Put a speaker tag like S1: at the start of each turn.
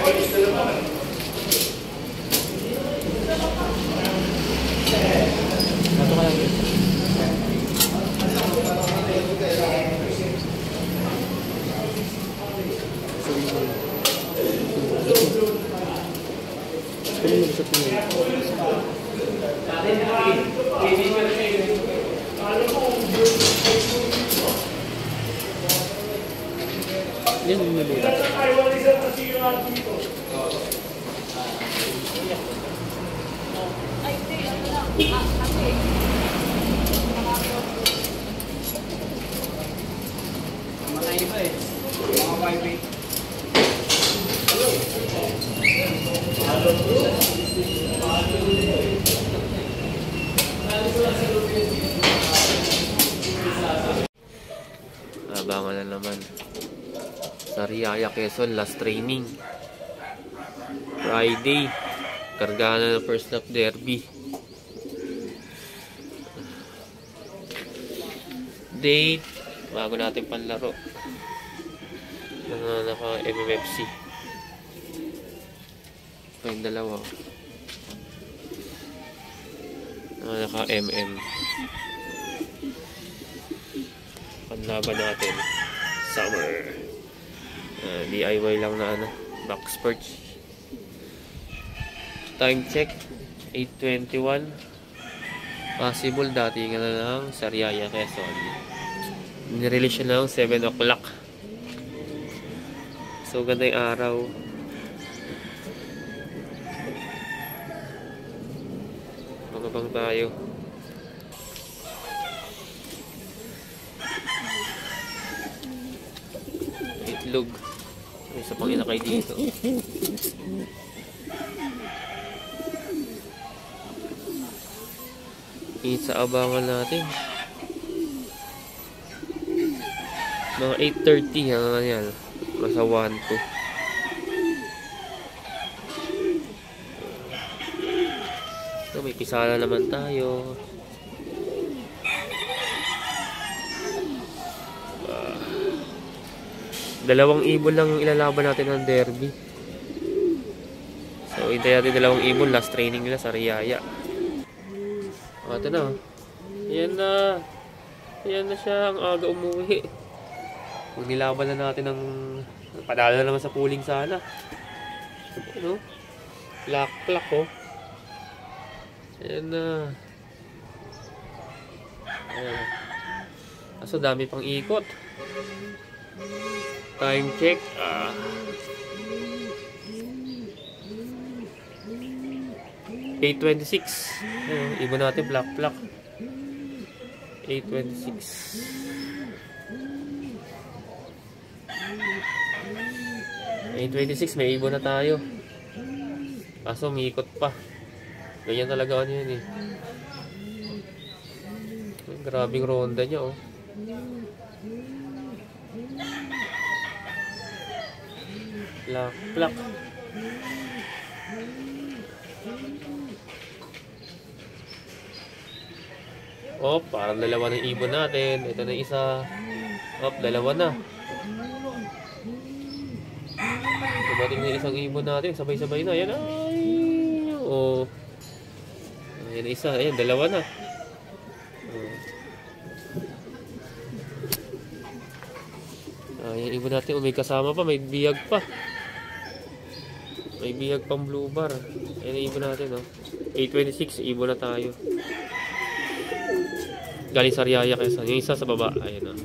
S1: Ito kaya yun. Yan yung nilita.
S2: Matay pa eh. Mga 5-8.
S1: Abangan na naman. Sariaya Quezon, last training. Friday. Karga na ng first lap derby. Date. Bago natin panlaro. Mga naka-MMFC. Ito yung dalawa. Mga naka-MM. Panlaban natin. Summer. DIY lang na box perch. Time check 8:21. Possible dati nga na lang Sariaya Quezon. Nirelease siya ng 7 o'clock. So ganda yung araw. Magabang tayo. Itlog. Isa pang inakay dito. Sa abangan natin. Mga 8:30 hanggang yan. Masa 1-2. So, may pisala naman tayo. Dalawang ibon lang ilalaban natin ng derby. So, hintay natin dalawang ibon. Last training nila sa Riyaya. Ito na. Yan na. Yan na siya. Ang aga umuwi. Kung nilaban na natin ng padala naman sa pooling sana. Ano? Plak-plak oh. Yan na. Ayan. Kaso dami pang ikot. Time check. 8:26. Ibon natin plak-plak. 8:26. 8:26 may ibon na tayo. Kaso umiikot pa. Ganyan talaga ano yun eh. Grabing ronda niya oh. Plak-plak. Oh, parang dalawa ng ibon natin. Ito na isa. Oh, dalawa na. Dumating na isang ibon natin. Sabay-sabay na. Ayan ay. Oh. Ayan isa. Ayan, dalawa na. Ayan, ibon natin. May kasama pa. May biyag pa. May biyag pang blue bar. Ayan ang ibon natin. Oh. 8:26. Ibon na tayo. Galing sa Riyaya Quezon. Yung isa sa baba. Ayan na.